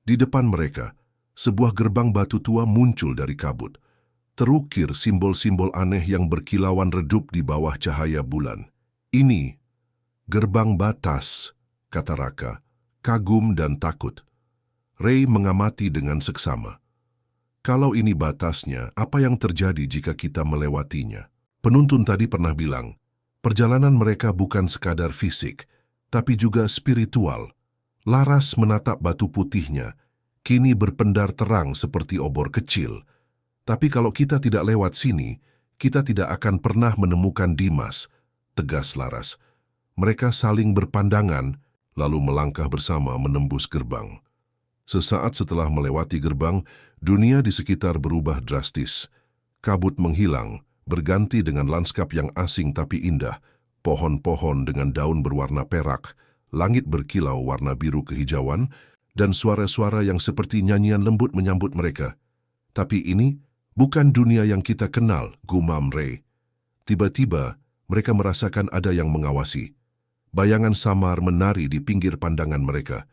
Di depan mereka, sebuah gerbang batu tua muncul dari kabut. Terukir simbol-simbol aneh yang berkilauan redup di bawah cahaya bulan. Ini, gerbang batas, kata Raka, kagum dan takut. Ray mengamati dengan seksama. Kalau ini batasnya, apa yang terjadi jika kita melewatinya? Penuntun tadi pernah bilang, perjalanan mereka bukan sekadar fisik, tapi juga spiritual. Laras menatap batu putihnya, kini berpendar terang seperti obor kecil. Tapi kalau kita tidak lewat sini, kita tidak akan pernah menemukan Dimas, tegas Laras. Mereka saling berpandangan, lalu melangkah bersama menembus gerbang. Sesaat setelah melewati gerbang, dunia di sekitar berubah drastis. Kabut menghilang, berganti dengan lanskap yang asing tapi indah. Pohon-pohon dengan daun berwarna perak, langit berkilau warna biru kehijauan, dan suara-suara yang seperti nyanyian lembut menyambut mereka. Tapi ini bukan dunia yang kita kenal, gumam Ray. Tiba-tiba, mereka merasakan ada yang mengawasi. Bayangan samar menari di pinggir pandangan mereka.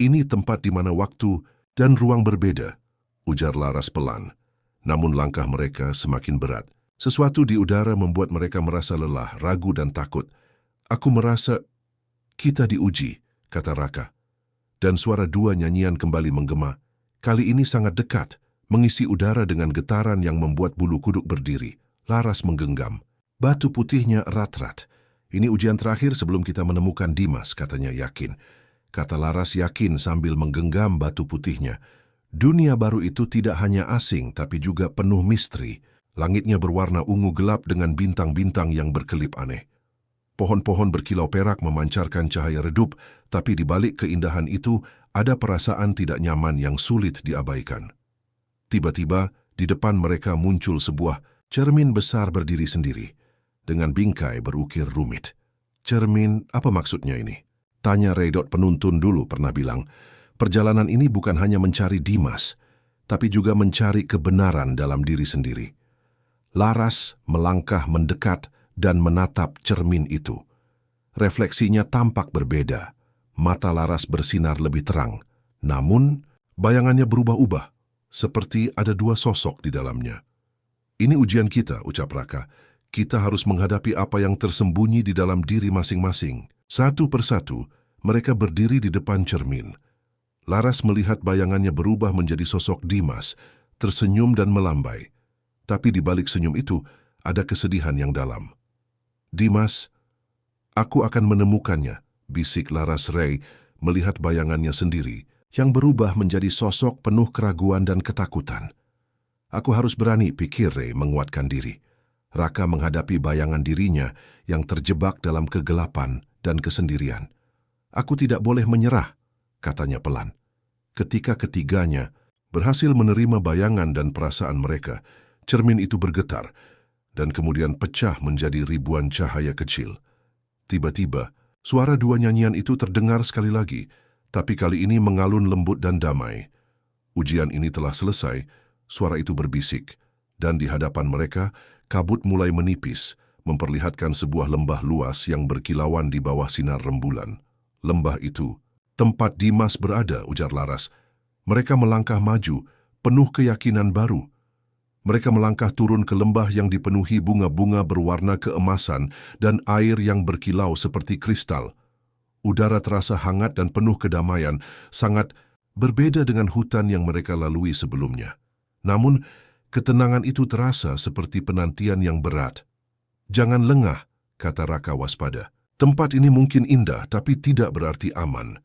Ini tempat di mana waktu dan ruang berbeda, ujar Laras pelan. Namun langkah mereka semakin berat. Sesuatu di udara membuat mereka merasa lelah, ragu dan takut. Aku merasa kita diuji, kata Raka. Dan suara dua nyanyian kembali menggema. Kali ini sangat dekat, mengisi udara dengan getaran yang membuat bulu kuduk berdiri. Laras menggenggam. Batu putihnya erat-erat. Ini ujian terakhir sebelum kita menemukan Dimas, katanya yakin. Kata Laras yakin sambil menggenggam batu putihnya. Dunia baru itu tidak hanya asing, tapi juga penuh misteri. Langitnya berwarna ungu gelap dengan bintang-bintang yang berkelip aneh. Pohon-pohon berkilau perak memancarkan cahaya redup, tapi di balik keindahan itu ada perasaan tidak nyaman yang sulit diabaikan. Tiba-tiba, di depan mereka muncul sebuah cermin besar berdiri sendiri, dengan bingkai berukir rumit. Cermin, apa maksudnya ini? Tanya Ray. Penuntun dulu pernah bilang, perjalanan ini bukan hanya mencari Dimas, tapi juga mencari kebenaran dalam diri sendiri. Laras melangkah mendekat dan menatap cermin itu. Refleksinya tampak berbeda. Mata Laras bersinar lebih terang. Namun, bayangannya berubah-ubah, seperti ada dua sosok di dalamnya. Ini ujian kita, ucap Raka. Kita harus menghadapi apa yang tersembunyi di dalam diri masing-masing. Satu persatu, mereka berdiri di depan cermin. Laras melihat bayangannya berubah menjadi sosok Dimas, tersenyum dan melambai. Tapi di balik senyum itu, ada kesedihan yang dalam. Dimas, aku akan menemukannya, bisik Laras Ray melihat bayangannya sendiri yang berubah menjadi sosok penuh keraguan dan ketakutan. Aku harus berani, pikir Ray menguatkan diri. Raka menghadapi bayangan dirinya yang terjebak dalam kegelapan dan kesendirian. Aku tidak boleh menyerah, katanya pelan. Ketika ketiganya berhasil menerima bayangan dan perasaan mereka, cermin itu bergetar dan kemudian pecah menjadi ribuan cahaya kecil. Tiba-tiba, suara dua nyanyian itu terdengar sekali lagi, tapi kali ini mengalun lembut dan damai. Ujian ini telah selesai, suara itu berbisik, dan di hadapan mereka, kabut mulai menipis, memperlihatkan sebuah lembah luas yang berkilauan di bawah sinar rembulan. Lembah itu, tempat Dimas berada, ujar Laras. Mereka melangkah maju, penuh keyakinan baru. Mereka melangkah turun ke lembah yang dipenuhi bunga-bunga berwarna keemasan dan air yang berkilau seperti kristal. Udara terasa hangat dan penuh kedamaian, sangat berbeda dengan hutan yang mereka lalui sebelumnya. Namun, ketenangan itu terasa seperti penantian yang berat. Jangan lengah, kata Raka waspada. Tempat ini mungkin indah, tapi tidak berarti aman.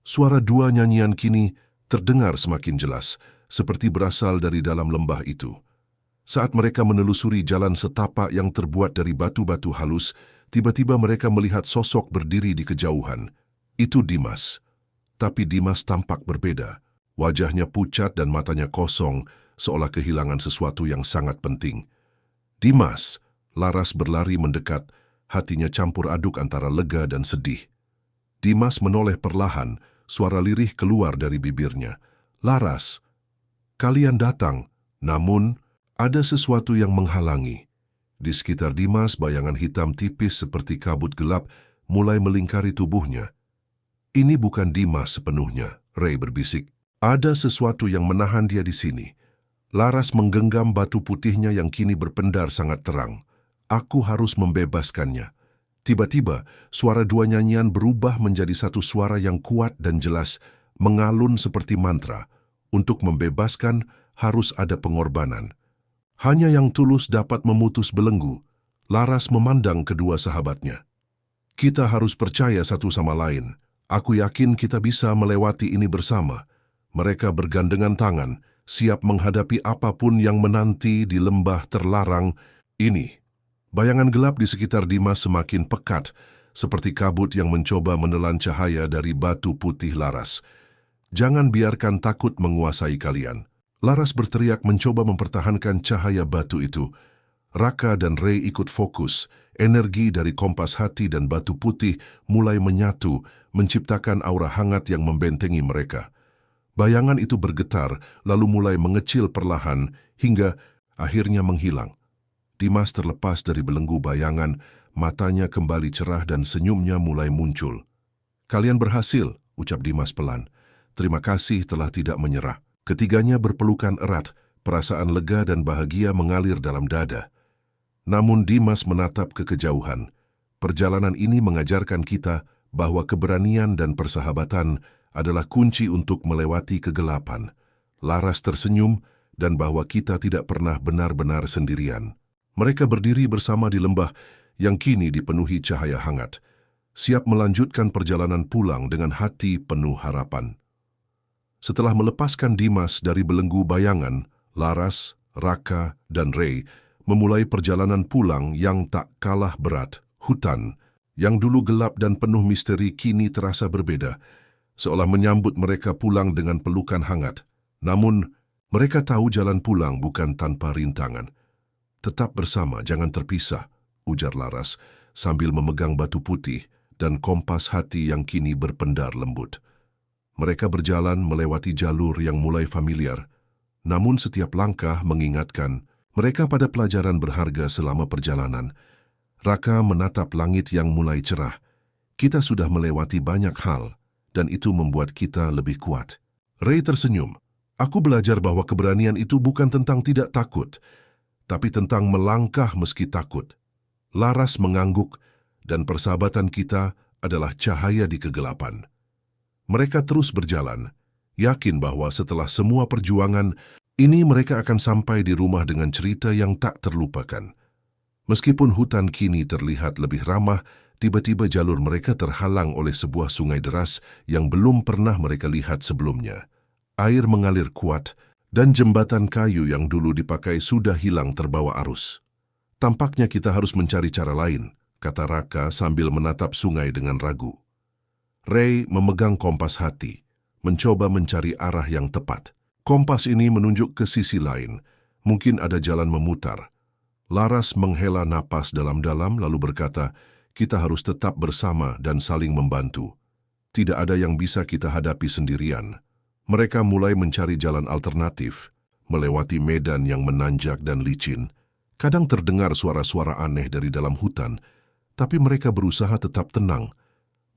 Suara dua nyanyian kini terdengar semakin jelas, seperti berasal dari dalam lembah itu. Saat mereka menelusuri jalan setapak yang terbuat dari batu-batu halus, tiba-tiba mereka melihat sosok berdiri di kejauhan. Itu Dimas. Tapi Dimas tampak berbeda. Wajahnya pucat dan matanya kosong, seolah kehilangan sesuatu yang sangat penting. Dimas, Laras berlari mendekat, hatinya campur aduk antara lega dan sedih. Dimas menoleh perlahan, suara lirih keluar dari bibirnya. Laras, kalian datang, namun ada sesuatu yang menghalangi. Di sekitar Dimas, bayangan hitam tipis seperti kabut gelap mulai melingkari tubuhnya. Ini bukan Dimas sepenuhnya, Ray berbisik. Ada sesuatu yang menahan dia di sini. Laras menggenggam batu putihnya yang kini berpendar sangat terang. Aku harus membebaskannya. Tiba-tiba, suara dua nyanyian berubah menjadi satu suara yang kuat dan jelas, mengalun seperti mantra. Untuk membebaskan, harus ada pengorbanan. Hanya yang tulus dapat memutus belenggu. Laras memandang kedua sahabatnya. Kita harus percaya satu sama lain. Aku yakin kita bisa melewati ini bersama. Mereka bergandengan tangan, siap menghadapi apapun yang menanti di lembah terlarang ini. Bayangan gelap di sekitar Dimas semakin pekat, seperti kabut yang mencoba menelan cahaya dari batu putih Laras. Jangan biarkan takut menguasai kalian. Laras berteriak mencoba mempertahankan cahaya batu itu. Raka dan Ray ikut fokus. Energi dari kompas hati dan batu putih mulai menyatu, menciptakan aura hangat yang membentengi mereka. Bayangan itu bergetar, lalu mulai mengecil perlahan, hingga akhirnya menghilang. Dimas terlepas dari belenggu bayangan, matanya kembali cerah dan senyumnya mulai muncul. Kalian berhasil, ucap Dimas pelan. Terima kasih telah tidak menyerah. Ketiganya berpelukan erat, perasaan lega dan bahagia mengalir dalam dada. Namun Dimas menatap ke kejauhan. Perjalanan ini mengajarkan kita bahwa keberanian dan persahabatan adalah kunci untuk melewati kegelapan. Laras tersenyum dan bahwa kita tidak pernah benar-benar sendirian. Mereka berdiri bersama di lembah yang kini dipenuhi cahaya hangat, siap melanjutkan perjalanan pulang dengan hati penuh harapan. Setelah melepaskan Dimas dari belenggu bayangan, Laras, Raka, dan Ray memulai perjalanan pulang yang tak kalah berat. Hutan, yang dulu gelap dan penuh misteri kini terasa berbeda, seolah menyambut mereka pulang dengan pelukan hangat. Namun, mereka tahu jalan pulang bukan tanpa rintangan. Tetap bersama, jangan terpisah, ujar Laras sambil memegang batu putih dan kompas hati yang kini berpendar lembut. Mereka berjalan melewati jalur yang mulai familiar, namun setiap langkah mengingatkan Mereka pada pelajaran berharga selama perjalanan. Raka menatap langit yang mulai cerah. Kita sudah melewati banyak hal, dan itu membuat kita lebih kuat. Ray tersenyum. Aku belajar bahwa keberanian itu bukan tentang tidak takut, tapi tentang melangkah meski takut. Laras mengangguk, dan persahabatan kita adalah cahaya di kegelapan. Mereka terus berjalan, yakin bahwa setelah semua perjuangan, ini mereka akan sampai di rumah dengan cerita yang tak terlupakan. Meskipun hutan kini terlihat lebih ramah, tiba-tiba jalur mereka terhalang oleh sebuah sungai deras yang belum pernah mereka lihat sebelumnya. Air mengalir kuat, dan jembatan kayu yang dulu dipakai sudah hilang terbawa arus. Tampaknya kita harus mencari cara lain, kata Raka sambil menatap sungai dengan ragu. Ray memegang kompas hati, mencoba mencari arah yang tepat. Kompas ini menunjuk ke sisi lain, mungkin ada jalan memutar. Laras menghela napas dalam-dalam lalu berkata, kita harus tetap bersama dan saling membantu. Tidak ada yang bisa kita hadapi sendirian. Mereka mulai mencari jalan alternatif, melewati medan yang menanjak dan licin. Kadang terdengar suara-suara aneh dari dalam hutan, tapi mereka berusaha tetap tenang.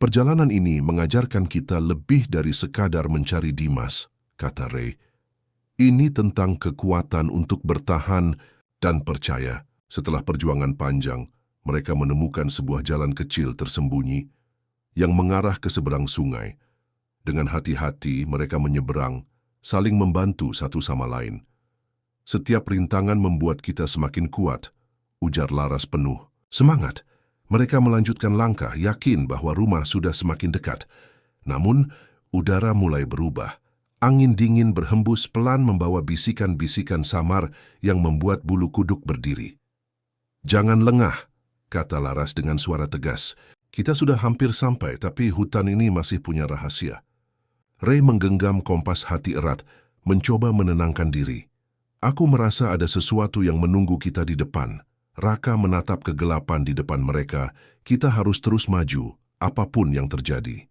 Perjalanan ini mengajarkan kita lebih dari sekadar mencari Dimas, kata Ray. Ini tentang kekuatan untuk bertahan dan percaya. Setelah perjuangan panjang, mereka menemukan sebuah jalan kecil tersembunyi yang mengarah ke seberang sungai. Dengan hati-hati mereka menyeberang, saling membantu satu sama lain. Setiap rintangan membuat kita semakin kuat, ujar Laras penuh semangat. Mereka melanjutkan langkah, yakin bahwa rumah sudah semakin dekat. Namun, udara mulai berubah. Angin dingin berhembus pelan membawa bisikan-bisikan samar yang membuat bulu kuduk berdiri. Jangan lengah, kata Laras dengan suara tegas. Kita sudah hampir sampai, tapi hutan ini masih punya rahasia. Ray menggenggam kompas hati erat, mencoba menenangkan diri. Aku merasa ada sesuatu yang menunggu kita di depan. Raka menatap kegelapan di depan mereka. Kita harus terus maju, apapun yang terjadi.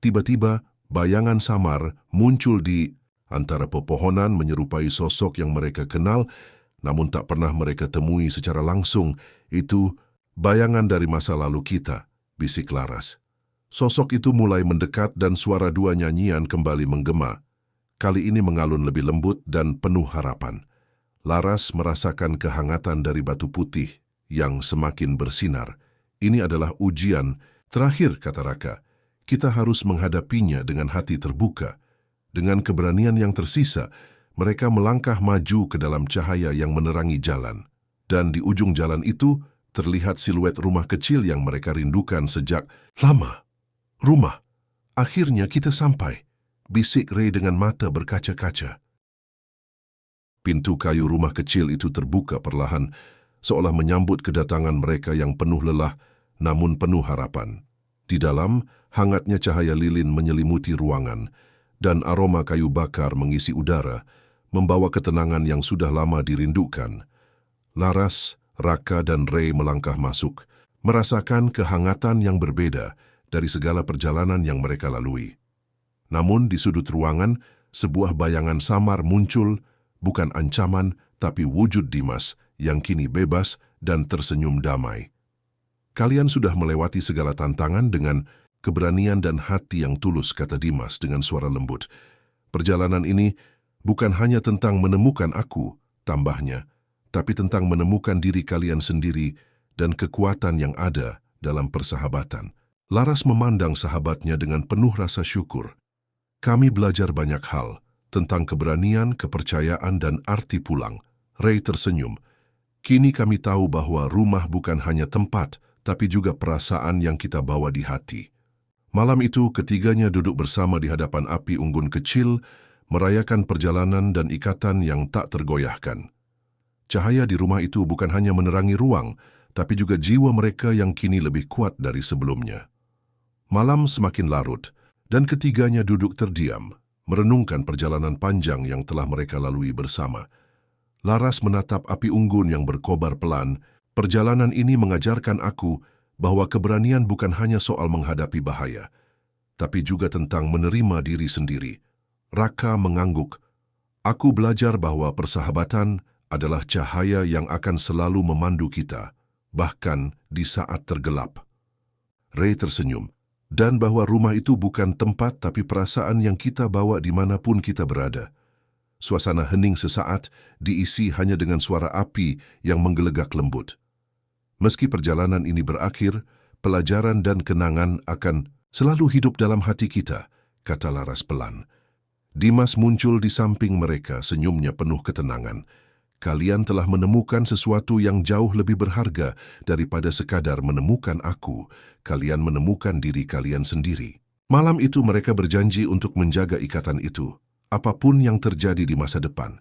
Tiba-tiba, bayangan samar muncul di antara pepohonan menyerupai sosok yang mereka kenal, namun tak pernah mereka temui secara langsung. Itu bayangan dari masa lalu kita, bisik Laras. Sosok itu mulai mendekat dan suara dua nyanyian kembali menggema. Kali ini mengalun lebih lembut dan penuh harapan. Laras merasakan kehangatan dari batu putih yang semakin bersinar. Ini adalah ujian terakhir, kata Raka. Kita harus menghadapinya dengan hati terbuka. Dengan keberanian yang tersisa, mereka melangkah maju ke dalam cahaya yang menerangi jalan. Dan di ujung jalan itu, terlihat siluet rumah kecil yang mereka rindukan sejak lama. Rumah. Akhirnya kita sampai, bisik Ray dengan mata berkaca-kaca. Pintu kayu rumah kecil itu terbuka perlahan, seolah menyambut kedatangan mereka yang penuh lelah, namun penuh harapan. Di dalam, hangatnya cahaya lilin menyelimuti ruangan, dan aroma kayu bakar mengisi udara, membawa ketenangan yang sudah lama dirindukan. Laras, Raka, dan Ray melangkah masuk, merasakan kehangatan yang berbeda dari segala perjalanan yang mereka lalui. Namun di sudut ruangan, sebuah bayangan samar muncul, bukan ancaman, tapi wujud Dimas yang kini bebas dan tersenyum damai. Kalian sudah melewati segala tantangan dengan keberanian dan hati yang tulus, kata Dimas dengan suara lembut. Perjalanan ini bukan hanya tentang menemukan aku, tambahnya, tapi tentang menemukan diri kalian sendiri dan kekuatan yang ada dalam persahabatan. Laras memandang sahabatnya dengan penuh rasa syukur. Kami belajar banyak hal tentang keberanian, kepercayaan, dan arti pulang. Ray tersenyum. Kini kami tahu bahwa rumah bukan hanya tempat, tapi juga perasaan yang kita bawa di hati. Malam itu, ketiganya duduk bersama di hadapan api unggun kecil, merayakan perjalanan dan ikatan yang tak tergoyahkan. Cahaya di rumah itu bukan hanya menerangi ruang, tapi juga jiwa mereka yang kini lebih kuat dari sebelumnya. Malam semakin larut, dan ketiganya duduk terdiam, merenungkan perjalanan panjang yang telah mereka lalui bersama. Laras menatap api unggun yang berkobar pelan. Perjalanan ini mengajarkan aku bahwa keberanian bukan hanya soal menghadapi bahaya, tapi juga tentang menerima diri sendiri. Raka mengangguk. Aku belajar bahwa persahabatan adalah cahaya yang akan selalu memandu kita, bahkan di saat tergelap. Ray tersenyum, dan bahwa rumah itu bukan tempat tapi perasaan yang kita bawa dimanapun kita berada. Suasana hening sesaat diisi hanya dengan suara api yang menggelegak lembut. Meski perjalanan ini berakhir, pelajaran dan kenangan akan selalu hidup dalam hati kita, kata Laras pelan. Dimas muncul di samping mereka, senyumnya penuh ketenangan. Kalian telah menemukan sesuatu yang jauh lebih berharga daripada sekadar menemukan aku. Kalian menemukan diri kalian sendiri. Malam itu mereka berjanji untuk menjaga ikatan itu, apapun yang terjadi di masa depan.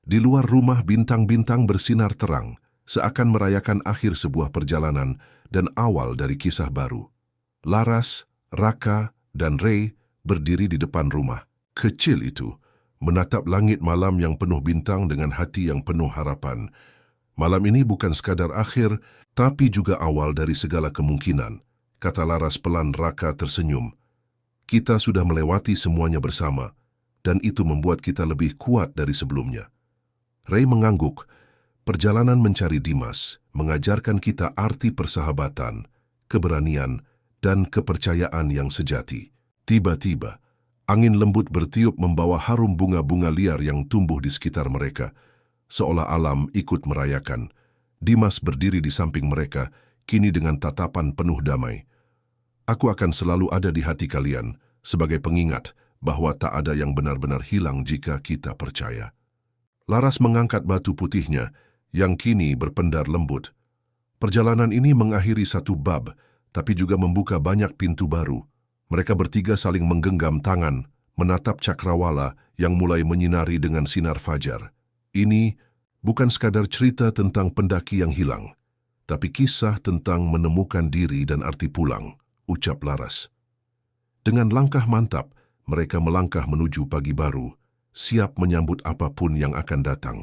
Di luar rumah bintang-bintang bersinar terang, seakan merayakan akhir sebuah perjalanan dan awal dari kisah baru. Laras, Raka, dan Ray berdiri di depan rumah kecil itu, menatap langit malam yang penuh bintang dengan hati yang penuh harapan. Malam ini bukan sekadar akhir, tapi juga awal dari segala kemungkinan, kata Laras pelan. Raka tersenyum. Kita sudah melewati semuanya bersama, dan itu membuat kita lebih kuat dari sebelumnya. Ray mengangguk. Perjalanan mencari Dimas mengajarkan kita arti persahabatan, keberanian, dan kepercayaan yang sejati. Tiba-tiba, angin lembut bertiup membawa harum bunga-bunga liar yang tumbuh di sekitar mereka. Seolah alam ikut merayakan. Dimas berdiri di samping mereka, kini dengan tatapan penuh damai. Aku akan selalu ada di hati kalian, sebagai pengingat bahwa tak ada yang benar-benar hilang jika kita percaya. Laras mengangkat batu putihnya, yang kini berpendar lembut. Perjalanan ini mengakhiri satu bab, tapi juga membuka banyak pintu baru. Mereka bertiga saling menggenggam tangan, menatap cakrawala yang mulai menyinari dengan sinar fajar. Ini bukan sekadar cerita tentang pendaki yang hilang, tapi kisah tentang menemukan diri dan arti pulang, ucap Laras. Dengan langkah mantap, mereka melangkah menuju pagi baru, siap menyambut apapun yang akan datang.